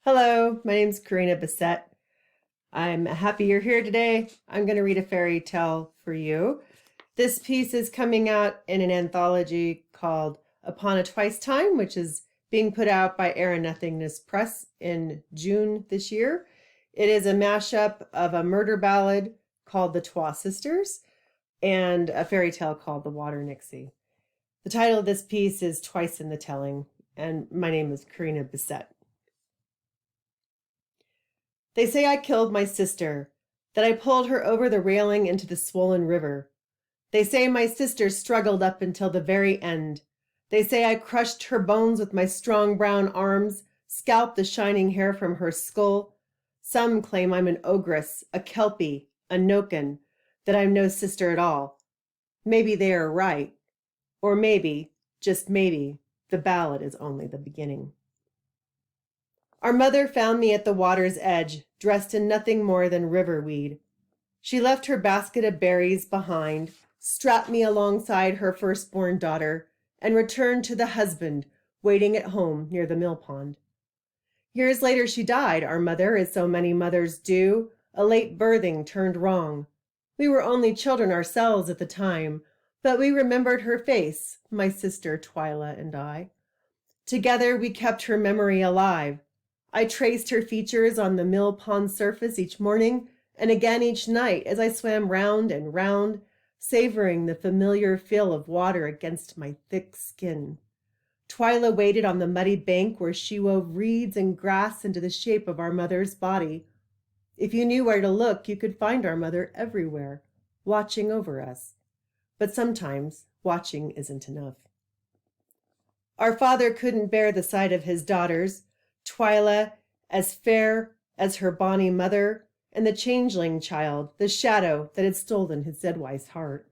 Hello, my name's Carina Bissett. I'm happy you're here today. I'm going to read a fairy tale for you. This piece is coming out in an anthology called Upon a Twice Time, which is being put out by Air and Nothingness Press in June this year. It is a mashup of a murder ballad called The Twa Sisters and a fairy tale called The Water Nixie. The title of this piece is Twice in the Telling, and my name is Carina Bissett. They say I killed my sister, that I pulled her over the railing into the swollen river. They say my sister struggled up until the very end. They say I crushed her bones with my strong brown arms, scalped the shining hair from her skull. Some claim I'm an ogress, a kelpie, a noken, that I'm no sister at all. Maybe they are right. Or maybe, just maybe, the ballad is only the beginning. Our mother found me at the water's edge, dressed in nothing more than river weed. She left her basket of berries behind, strapped me alongside her firstborn daughter, and returned to the husband waiting at home near the mill pond. Years later she died, our mother, as so many mothers do. A late birthing turned wrong. We were only children ourselves at the time, but we remembered her face, my sister Twyla and I. Together we kept her memory alive. I traced her features on the mill pond surface each morning and again each night as I swam round and round, savoring the familiar feel of water against my thick skin. Twyla waited on the muddy bank where she wove reeds and grass into the shape of our mother's body. If you knew where to look, you could find our mother everywhere, watching over us. But sometimes watching isn't enough. Our father couldn't bear the sight of his daughters, Twyla, as fair as her bonny mother, and the changeling child, the shadow that had stolen his dead-wife's heart.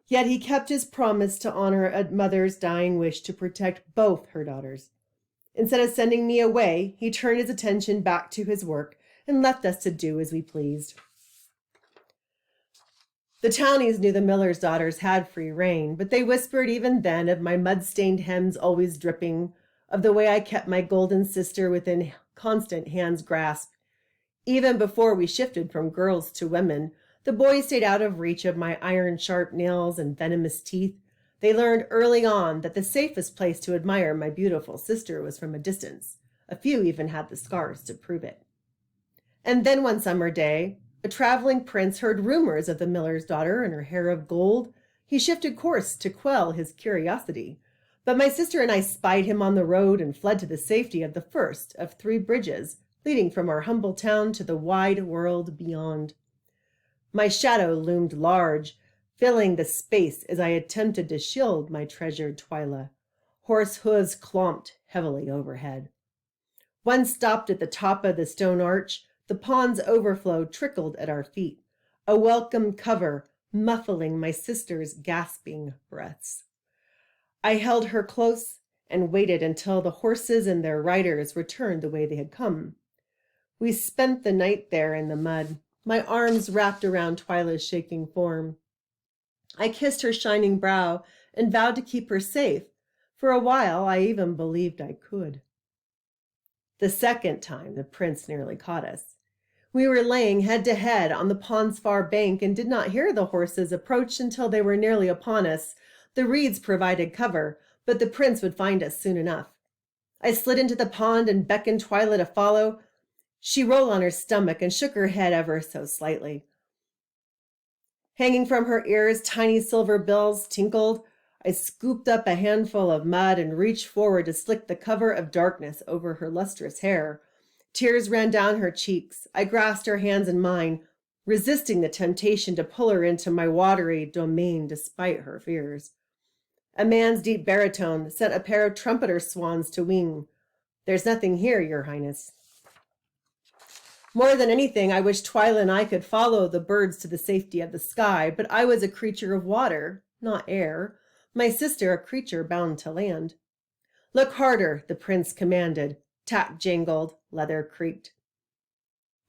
Yet he kept his promise to honor a mother's dying wish to protect both her daughters. Instead of sending me away, he turned his attention back to his work and left us to do as we pleased. The townies knew the miller's daughters had free rein, but they whispered even then of my mud-stained hems always dripping, of the way I kept my golden sister within constant hand's grasp. Even before we shifted from girls to women, the boys stayed out of reach of my iron-sharp nails and venomous teeth. They learned early on that the safest place to admire my beautiful sister was from a distance. A few even had the scars to prove it. And then one summer day, a traveling prince heard rumors of the miller's daughter and her hair of gold. He shifted course to quell his curiosity. But my sister and I spied him on the road and fled to the safety of the first of 3 bridges leading from our humble town to the wide world beyond. My shadow loomed large, filling the space as I attempted to shield my treasured Twyla. Horse hooves clomped heavily overhead. One stopped at the top of the stone arch. The pond's overflow trickled at our feet, a welcome cover muffling my sister's gasping breaths. I held her close and waited until the horses and their riders returned the way they had come. We spent the night there in the mud, my arms wrapped around Twyla's shaking form. I kissed her shining brow and vowed to keep her safe. For a while, I even believed I could. The second time, the prince nearly caught us. We were laying head to head on the pond's far bank and did not hear the horses approach until they were nearly upon us. The reeds provided cover, but the prince would find us soon enough. I slid into the pond and beckoned Twyla to follow. She rolled on her stomach and shook her head ever so slightly. Hanging from her ears, tiny silver bills tinkled. I scooped up a handful of mud and reached forward to slick the cover of darkness over her lustrous hair. Tears ran down her cheeks. I grasped her hands in mine, resisting the temptation to pull her into my watery domain despite her fears. A man's deep baritone sent a pair of trumpeter swans to wing. "There's nothing here, Your Highness." More than anything, I wished Twyla and I could follow the birds to the safety of the sky, but I was a creature of water, not air. My sister, a creature bound to land. "Look harder," the prince commanded. Tap jangled, leather creaked.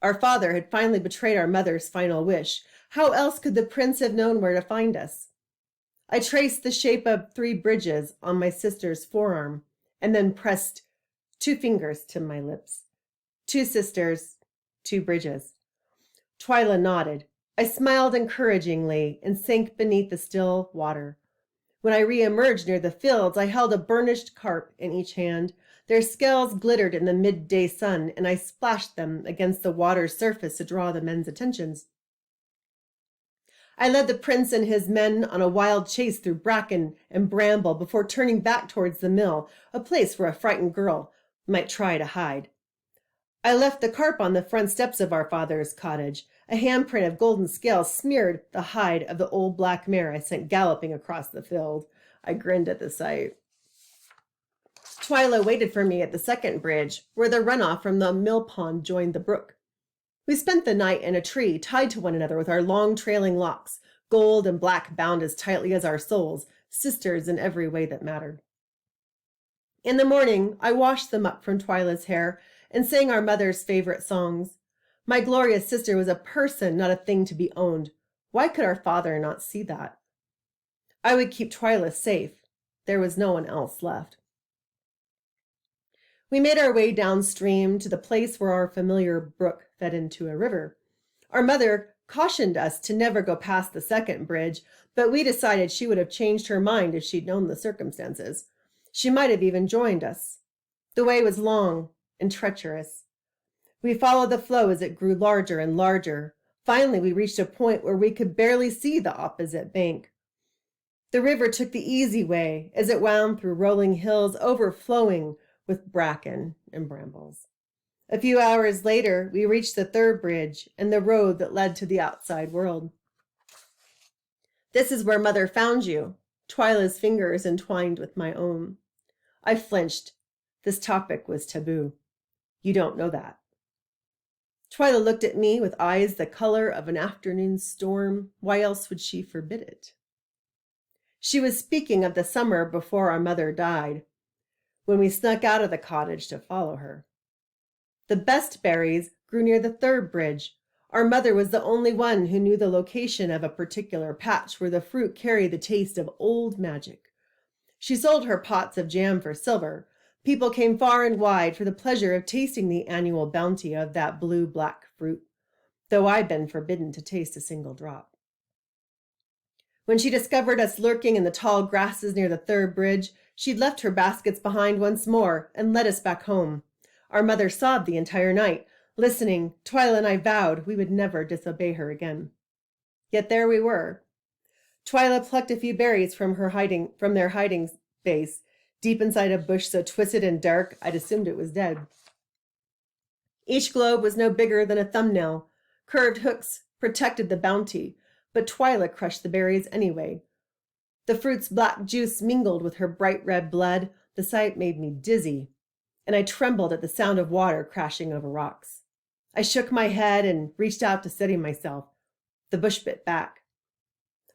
Our father had finally betrayed our mother's final wish. How else could the prince have known where to find us? I traced the shape of 3 bridges on my sister's forearm and then pressed 2 fingers to my lips. 2 sisters, 2 bridges. Twyla nodded. I smiled encouragingly and sank beneath the still water. When I re-emerged near the fields, I held a burnished carp in each hand. Their scales glittered in the midday sun, and I splashed them against the water's surface to draw the men's attentions. I led the prince and his men on a wild chase through bracken and bramble before turning back towards the mill, a place where a frightened girl might try to hide. I left the carp on the front steps of our father's cottage. A handprint of golden scales smeared the hide of the old black mare I sent galloping across the field. I grinned at the sight. Twyla waited for me at the second bridge, where the runoff from the mill pond joined the brook. We spent the night in a tree, tied to one another with our long trailing locks, gold and black bound as tightly as our souls, sisters in every way that mattered. In the morning, I washed them up from Twyla's hair and sang our mother's favorite songs. My glorious sister was a person, not a thing to be owned. Why could our father not see that? I would keep Twyla safe. There was no one else left. We made our way downstream to the place where our familiar brook fed into a river. Our mother cautioned us to never go past the second bridge, but we decided she would have changed her mind if she'd known the circumstances. She might have even joined us. The way was long and treacherous. We followed the flow as it grew larger and larger. Finally, we reached a point where we could barely see the opposite bank. The river took the easy way as it wound through rolling hills overflowing with bracken and brambles. A few hours later, we reached the third bridge and the road that led to the outside world. "This is where Mother found you." Twyla's fingers entwined with my own. I flinched. This topic was taboo. "You don't know that." Twyla looked at me with eyes the color of an afternoon storm. Why else would she forbid it? She was speaking of the summer before our mother died, when we snuck out of the cottage to follow her. The best berries grew near the third bridge. Our mother was the only one who knew the location of a particular patch where the fruit carried the taste of old magic. She sold her pots of jam for silver. People came far and wide for the pleasure of tasting the annual bounty of that blue-black fruit, though I'd been forbidden to taste a single drop. When she discovered us lurking in the tall grasses near the third bridge, she'd left her baskets behind once more and led us back home. Our mother sobbed the entire night. Listening, Twyla and I vowed we would never disobey her again. Yet there we were. Twyla plucked a few berries from their hiding space, deep inside a bush so twisted and dark I'd assumed it was dead. Each globe was no bigger than a thumbnail. Curved hooks protected the bounty, but Twyla crushed the berries anyway. The fruit's black juice mingled with her bright red blood. The sight made me dizzy, and I trembled at the sound of water crashing over rocks. I shook my head and reached out to steady myself. The bush bit back.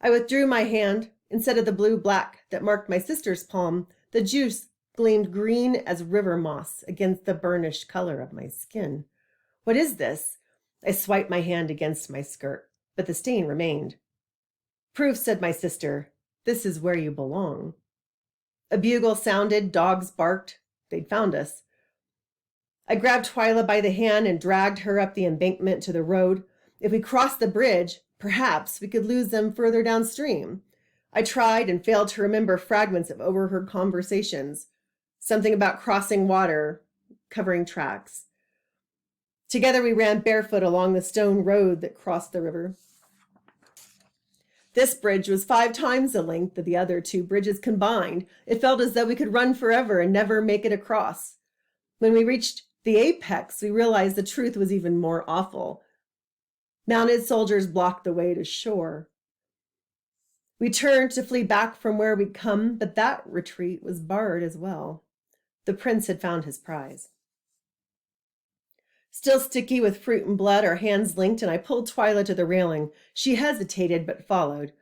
I withdrew my hand. Instead of the blue-black that marked my sister's palm, the juice gleamed green as river moss against the burnished color of my skin. "What is this?" I swiped my hand against my skirt, but the stain remained. "Proof," said my sister. "This is where you belong." A bugle sounded, dogs barked. They'd found us. I grabbed Twyla by the hand and dragged her up the embankment to the road. If we crossed the bridge, perhaps we could lose them further downstream. I tried and failed to remember fragments of overheard conversations. Something about crossing water, covering tracks. Together we ran barefoot along the stone road that crossed the river. This bridge was 5 times the length of the other 2 bridges combined. It felt as though we could run forever and never make it across. When we reached the apex, we realized the truth was even more awful. Mounted soldiers blocked the way to shore. We turned to flee back from where we'd come, but that retreat was barred as well. The prince had found his prize. Still sticky with fruit and blood, our hands linked, and I pulled Twyla to the railing. She hesitated, but followed.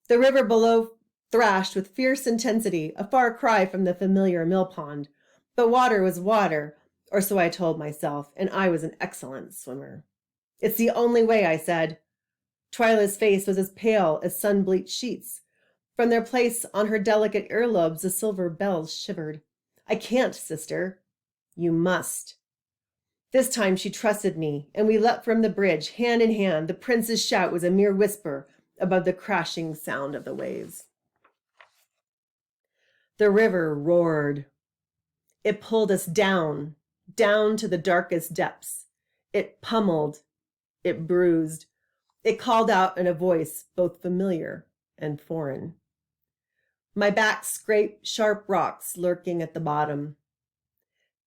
The river below thrashed with fierce intensity, a far cry from the familiar mill pond. But water was water, or so I told myself, and I was an excellent swimmer. "It's the only way," I said. Twyla's face was as pale as sun-bleached sheets. From their place on her delicate earlobes, the silver bells shivered. "I can't, sister." "You must." This time she trusted me, and we leapt from the bridge, hand in hand. The prince's shout was a mere whisper above the crashing sound of the waves. The river roared. It pulled us down, down to the darkest depths. It pummeled. It bruised. It called out in a voice both familiar and foreign. My back scraped sharp rocks lurking at the bottom.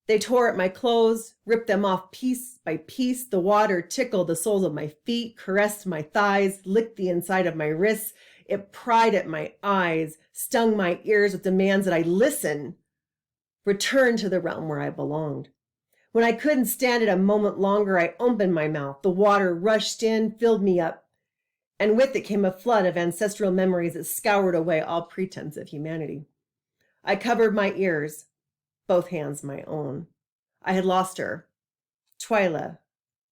They tore at my clothes, ripped them off piece by piece. The water tickled the soles of my feet, caressed my thighs, licked the inside of my wrists. It pried at my eyes, stung my ears with demands that I listen, return to the realm where I belonged. When I couldn't stand it a moment longer, I opened my mouth. The water rushed in, filled me up, and with it came a flood of ancestral memories that scoured away all pretense of humanity. I covered my ears, both hands my own. I had lost her, Twyla,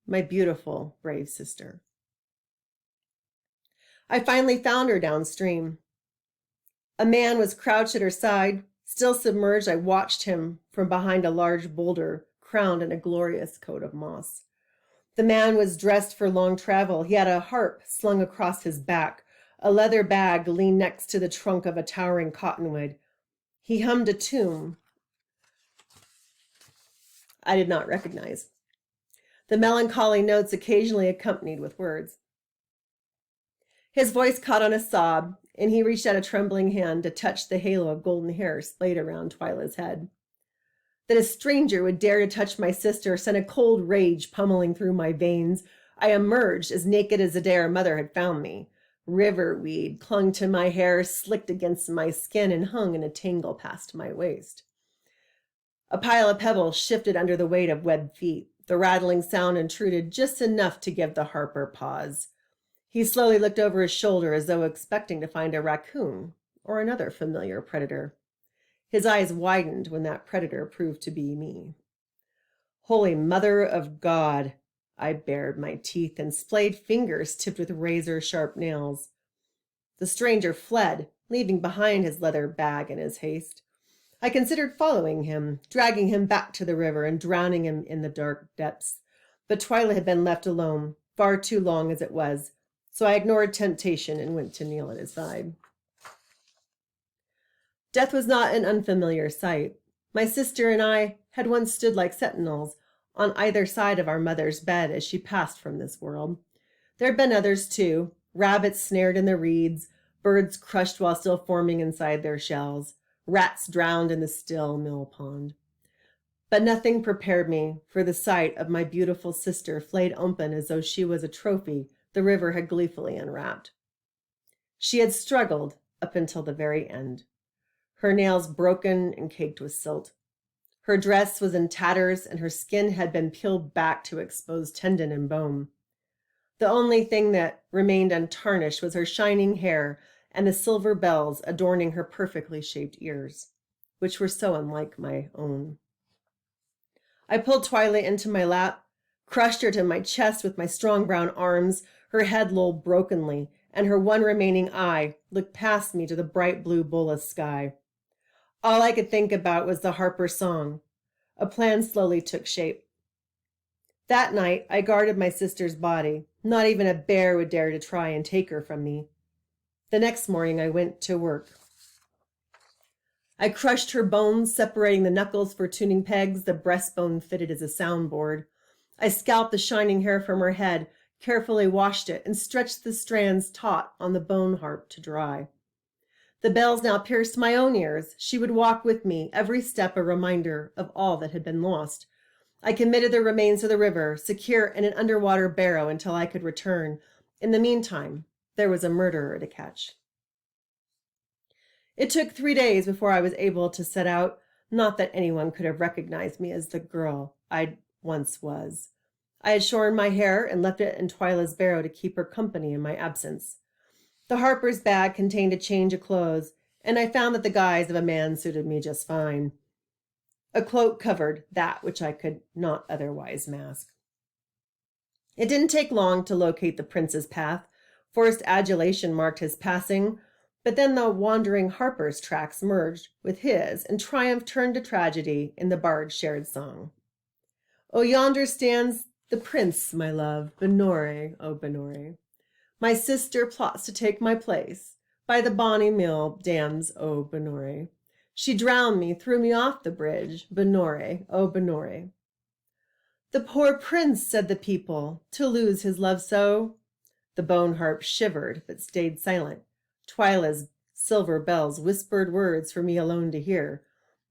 my beautiful, brave sister. I finally found her downstream. A man was crouched at her side. Still submerged, I watched him from behind a large boulder, crowned in a glorious coat of moss. The man was dressed for long travel. He had a harp slung across his back. A leather bag leaned next to the trunk of a towering cottonwood. He hummed a tune I did not recognize. The melancholy notes occasionally accompanied with words. His voice caught on a sob, and he reached out a trembling hand to touch the halo of golden hair splayed around Twyla's head. That a stranger would dare to touch my sister sent a cold rage pummeling through my veins. I emerged as naked as the day our mother had found me. River weed clung to my hair, slicked against my skin, and hung in a tangle past my waist. A pile of pebbles shifted under the weight of webbed feet. The rattling sound intruded just enough to give the harper pause. He slowly looked over his shoulder as though expecting to find a raccoon or another familiar predator. His eyes widened when that predator proved to be me. Holy Mother of God! I bared my teeth and splayed fingers tipped with razor-sharp nails. The stranger fled, leaving behind his leather bag in his haste. I considered following him, dragging him back to the river and drowning him in the dark depths. But Twyla had been left alone, far too long as it was, so I ignored temptation and went to kneel at his side. Death was not an unfamiliar sight. My sister and I had once stood like sentinels on either side of our mother's bed as she passed from this world. There had been others too, rabbits snared in the reeds, birds crushed while still forming inside their shells, rats drowned in the still mill pond. But nothing prepared me for the sight of my beautiful sister flayed open as though she was a trophy the river had gleefully unwrapped. She had struggled up until the very end, her nails broken and caked with silt. Her dress was in tatters, and her skin had been peeled back to expose tendon and bone. The only thing that remained untarnished was her shining hair and the silver bells adorning her perfectly shaped ears, which were so unlike my own. I pulled Twyla into my lap, crushed her to my chest with my strong brown arms. Her head lolled brokenly, and her one remaining eye looked past me to the bright blue bowl of sky. All I could think about was the harper song. A plan slowly took shape. That night, I guarded my sister's body. Not even a bear would dare to try and take her from me. The next morning, I went to work. I crushed her bones, separating the knuckles for tuning pegs. The breastbone fitted as a soundboard. I scalped the shining hair from her head, carefully washed it, and stretched the strands taut on the bone harp to dry. The bells now pierced my own ears. She would walk with me, every step a reminder of all that had been lost. I committed the remains to the river, secure in an underwater barrow until I could return. In the meantime, there was a murderer to catch. It took 3 days before I was able to set out. Not that anyone could have recognized me as the girl I once was. I had shorn my hair and left it in Twyla's barrow to keep her company in my absence. The harper's bag contained a change of clothes, and I found that the guise of a man suited me just fine. A cloak covered that which I could not otherwise mask. It didn't take long to locate the prince's path. Forced adulation marked his passing, but then the wandering harper's tracks merged with his, and triumph turned to tragedy in the bard's shared song. Oh, yonder stands the prince, my love, Benore, oh, Benore. My sister plots to take my place by the bonny mill dams, oh, Benore. She drowned me, threw me off the bridge, Benore, oh, Benore. The poor prince, said the people, to lose his love so. The bone harp shivered, but stayed silent. Twyla's silver bells whispered words for me alone to hear,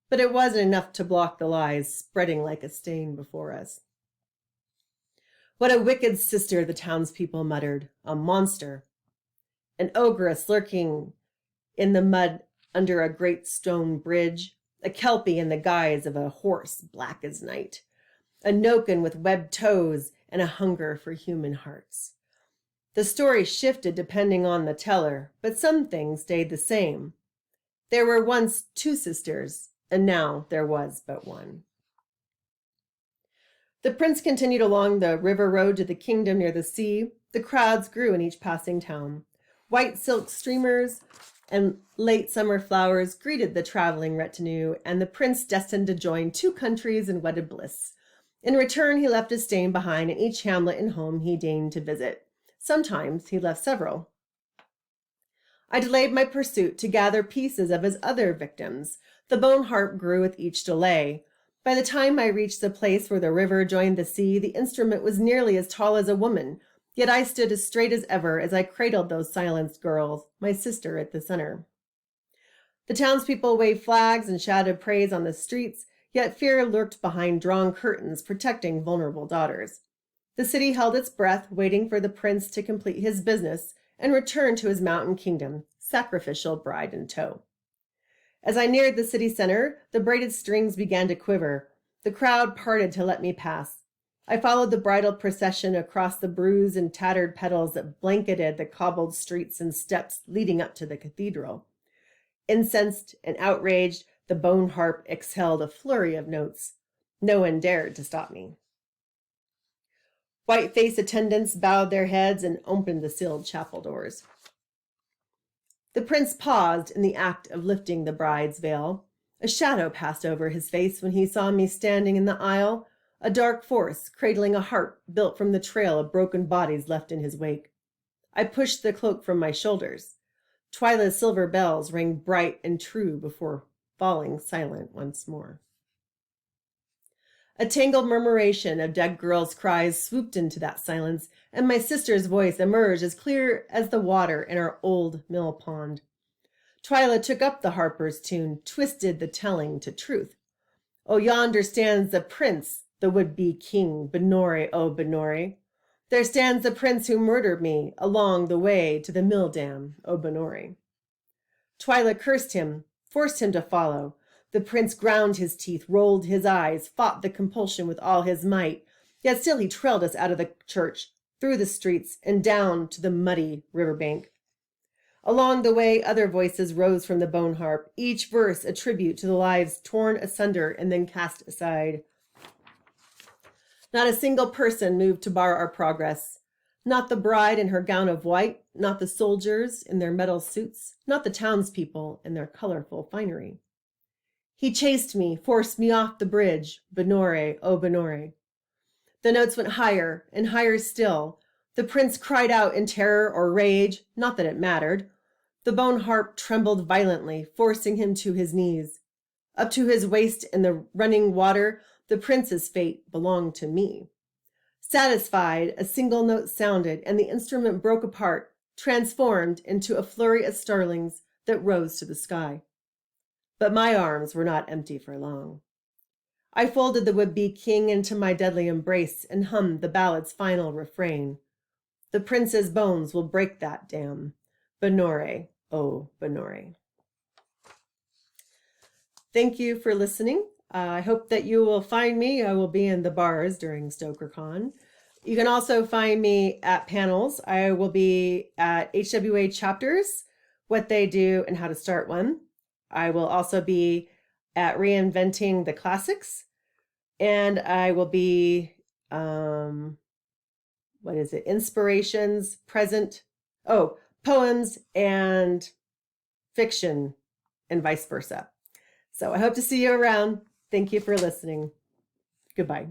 but it wasn't enough to block the lies spreading like a stain before us. What a wicked sister, the townspeople muttered. A monster. An ogress lurking in the mud under a great stone bridge. A kelpie in the guise of a horse black as night. A noken with webbed toes and a hunger for human hearts. The story shifted depending on the teller, but some things stayed the same. There were once two sisters, and now there was but one. The prince continued along the river road to the kingdom near the sea. The crowds grew in each passing town. White silk streamers and late summer flowers greeted the traveling retinue, and the prince destined to join two countries in wedded bliss. In return, he left a stain behind in each hamlet and home he deigned to visit. Sometimes he left several. I delayed my pursuit to gather pieces of his other victims. The bone harp grew with each delay. By the time I reached the place where the river joined the sea, the instrument was nearly as tall as a woman, yet I stood as straight as ever as I cradled those silenced girls, my sister at the center. The townspeople waved flags and shouted praise on the streets, yet fear lurked behind drawn curtains protecting vulnerable daughters. The city held its breath, waiting for the prince to complete his business and return to his mountain kingdom, sacrificial bride in tow. As I neared the city center, the braided strings began to quiver. The crowd parted to let me pass. I followed the bridal procession across the bruised and tattered petals that blanketed the cobbled streets and steps leading up to the cathedral. Incensed and outraged, the bone harp exhaled a flurry of notes. No one dared to stop me. White-faced attendants bowed their heads and opened the sealed chapel doors. The prince paused in the act of lifting the bride's veil. A shadow passed over his face when he saw me standing in the aisle, a dark force cradling a harp built from the trail of broken bodies left in his wake. I pushed the cloak from my shoulders. Twyla's silver bells rang bright and true before falling silent once more. A tangled murmuration of dead girls' cries swooped into that silence, and my sister's voice emerged as clear as the water in our old mill pond. Twyla took up the harper's tune, twisted the telling to truth. Oh, yonder stands the prince, the would-be king, Benore, oh, Benore. There stands the prince who murdered me along the way to the mill dam, oh, Benore. Twyla cursed him, forced him to follow. The prince ground his teeth, rolled his eyes, fought the compulsion with all his might, yet still he trailed us out of the church, through the streets, and down to the muddy riverbank. Along the way, other voices rose from the bone harp, each verse a tribute to the lives torn asunder and then cast aside. Not a single person moved to bar our progress. Not the bride in her gown of white, not the soldiers in their metal suits, not the townspeople in their colorful finery. He chased me, forced me off the bridge, Benore, oh, Benore. The notes went higher and higher still. The prince cried out in terror or rage, not that it mattered. The bone harp trembled violently, forcing him to his knees. Up to his waist in the running water, the prince's fate belonged to me. Satisfied, a single note sounded, and the instrument broke apart, transformed into a flurry of starlings that rose to the sky. But my arms were not empty for long. I folded the would-be king into my deadly embrace and hummed the ballad's final refrain. The prince's bones will break that dam. Benore, oh, Benore. Thank you for listening. I hope that you will find me. I will be in the bars during StokerCon. You can also find me at panels. I will be at HWA chapters, what they do and how to start one. I will also be at Reinventing the Classics, and I will be, Inspirations, poems and fiction, and vice versa. So I hope to see you around. Thank you for listening. Goodbye.